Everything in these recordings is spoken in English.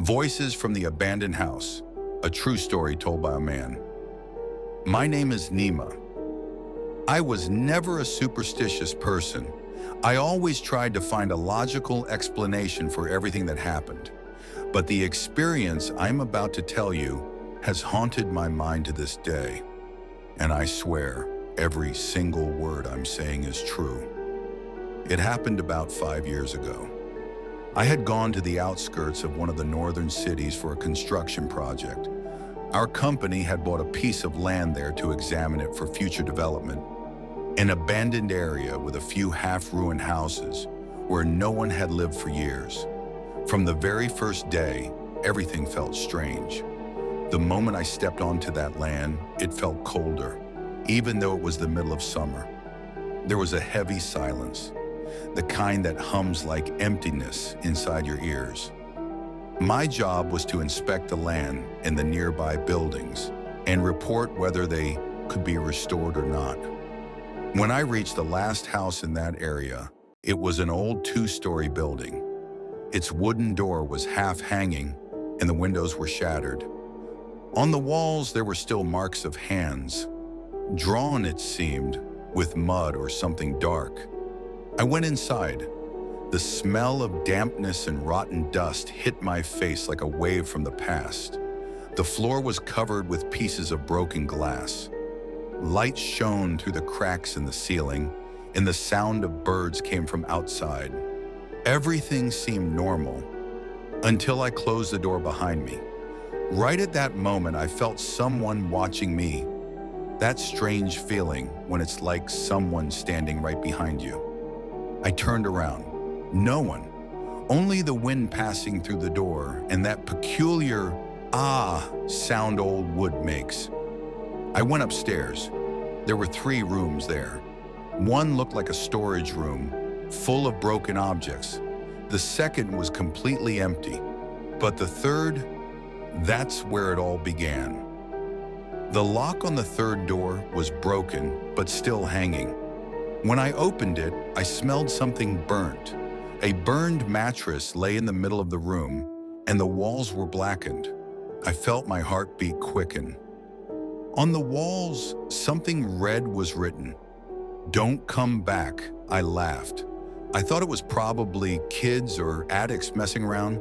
Voices from the Abandoned House, a true story told by a man. My name is Nima. I was never a superstitious person. I always tried to find a logical explanation for everything that happened. But the experience I'm about to tell you has haunted my mind to this day. And I swear, every single word I'm saying is true. It happened about 5 years ago. I had gone to the outskirts of one of the northern cities for a construction project. Our company had bought a piece of land there to examine it for future development. An abandoned area with a few half-ruined houses where no one had lived for years. From the very first day, everything felt strange. The moment I stepped onto that land, it felt colder, even though it was the middle of summer. There was a heavy silence, the kind that hums like emptiness inside your ears. My job was to inspect the land and the nearby buildings and report whether they could be restored or not. When I reached the last house in that area, it was an old 2-story building. Its wooden door was half hanging and the windows were shattered. On the walls, there were still marks of hands, drawn, it seemed, with mud or something dark. I went inside. The smell of dampness and rotten dust hit my face like a wave from the past. The floor was covered with pieces of broken glass. Light shone through the cracks in the ceiling, and the sound of birds came from outside. Everything seemed normal, until I closed the door behind me. Right at that moment, I felt someone watching me. That strange feeling when it's like someone standing right behind you. I turned around. No one. Only the wind passing through the door and that peculiar "ah" sound old wood makes. I went upstairs. There were 3 rooms there. One looked like a storage room, full of broken objects. The second was completely empty. But the third, that's where it all began. The lock on the 3rd door was broken, but still hanging. When I opened it, I smelled something burnt. A burned mattress lay in the middle of the room, and the walls were blackened. I felt my heartbeat quicken. On the walls, something red was written. "Don't come back," I laughed. I thought it was probably kids or addicts messing around.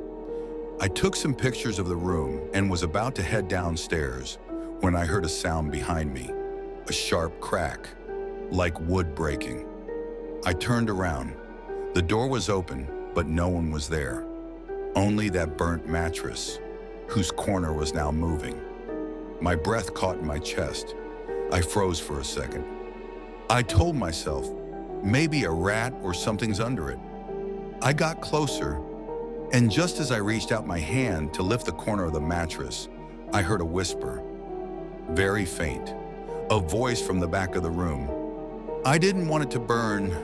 I took some pictures of the room and was about to head downstairs when I heard a sound behind me, a sharp crack, like wood breaking. I turned around. The door was open, but no one was there. Only that burnt mattress, whose corner was now moving. My breath caught in my chest. I froze for a second. I told myself, maybe a rat or something's under it. I got closer, and just as I reached out my hand to lift the corner of the mattress, I heard a whisper, very faint, a voice from the back of the room. "I didn't want it to burn."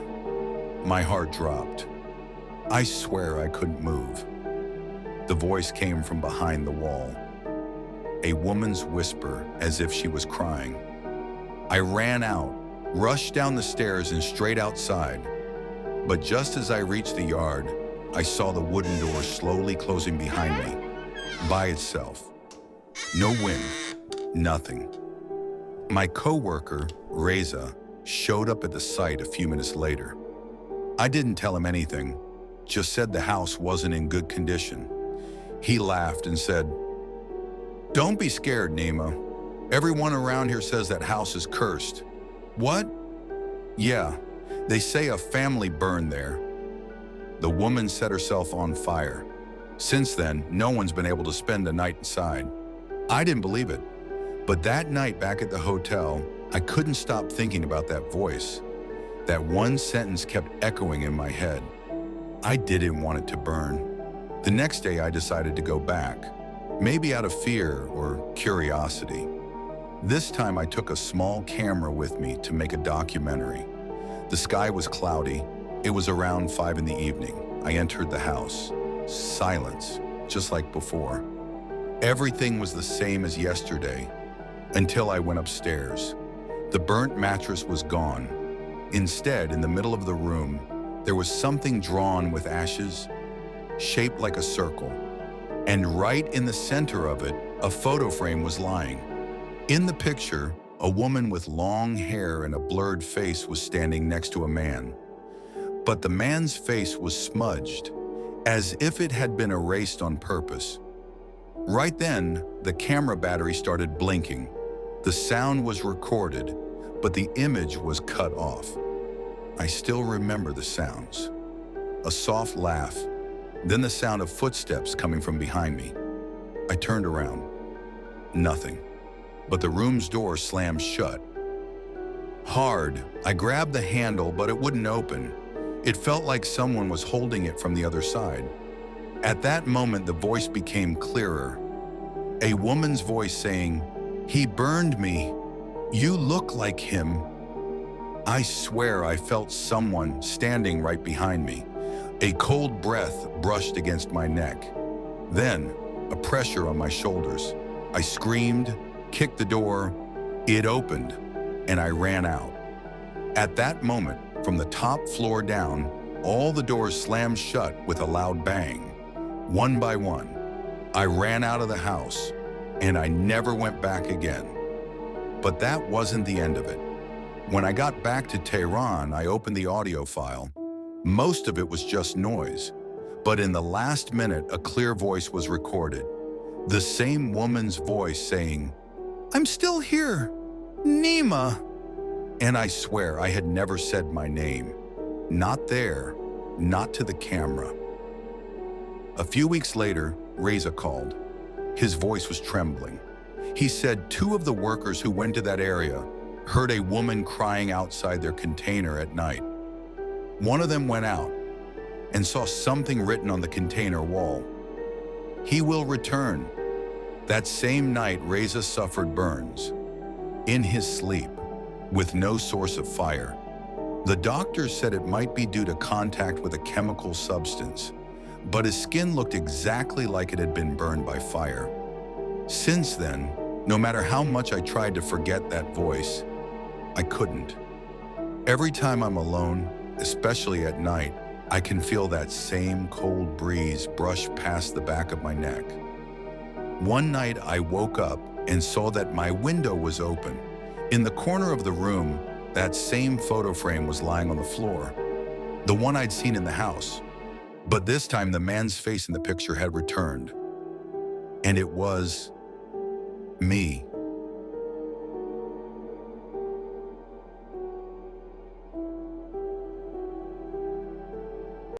My heart dropped. I swear I couldn't move. The voice came from behind the wall, a woman's whisper as if she was crying. I ran out, rushed down the stairs and straight outside. But just as I reached the yard, I saw the wooden door slowly closing behind me, by itself. No wind, nothing. My coworker, Reza, showed up at the site a few minutes later. I didn't tell him anything, just said the house wasn't in good condition. He laughed and said, "Don't be scared, Nima. Everyone around here says that house is cursed." "What?" "Yeah, they say a family burned there. The woman set herself on fire. Since then, no one's been able to spend a night inside." I didn't believe it, but that night back at the hotel, I couldn't stop thinking about that voice. That one sentence kept echoing in my head. I didn't want it to burn. The next day I decided to go back, maybe out of fear or curiosity. This time I took a small camera with me to make a documentary. The sky was cloudy. It was around 5 in the evening. I entered the house. Silence, just like before. Everything was the same as yesterday, until I went upstairs. The burnt mattress was gone. Instead, in the middle of the room, there was something drawn with ashes, shaped like a circle. And right in the center of it, a photo frame was lying. In the picture, a woman with long hair and a blurred face was standing next to a man. But the man's face was smudged, as if it had been erased on purpose. Right then, the camera battery started blinking. The sound was recorded, but the image was cut off. I still remember the sounds. A soft laugh, then the sound of footsteps coming from behind me. I turned around. Nothing. But the room's door slammed shut. Hard, I grabbed the handle, but it wouldn't open. It felt like someone was holding it from the other side. At that moment, the voice became clearer. A woman's voice saying, "He burned me. You look like him." I swear I felt someone standing right behind me. A cold breath brushed against my neck. Then, a pressure on my shoulders. I screamed, kicked the door. It opened, and I ran out. At that moment, from the top floor down, all the doors slammed shut with a loud bang. One by one, I ran out of the house, and I never went back again. But that wasn't the end of it. When I got back to Tehran, I opened the audio file. Most of it was just noise, but in the last minute, a clear voice was recorded. The same woman's voice saying, "I'm still here, Nima." And I swear I had never said my name. Not there, not to the camera. A few weeks later, Reza called. His voice was trembling. He said 2 of the workers who went to that area heard a woman crying outside their container at night. One of them went out and saw something written on the container wall. "He will return." That same night, Reza suffered burns in his sleep with no source of fire. The doctors said it might be due to contact with a chemical substance, but his skin looked exactly like it had been burned by fire. Since then, no matter how much I tried to forget that voice, I couldn't. Every time I'm alone, especially at night, I can feel that same cold breeze brush past the back of my neck. One night I woke up and saw that my window was open. In the corner of the room, that same photo frame was lying on the floor, the one I'd seen in the house. But this time the man's face in the picture had returned. And it was me.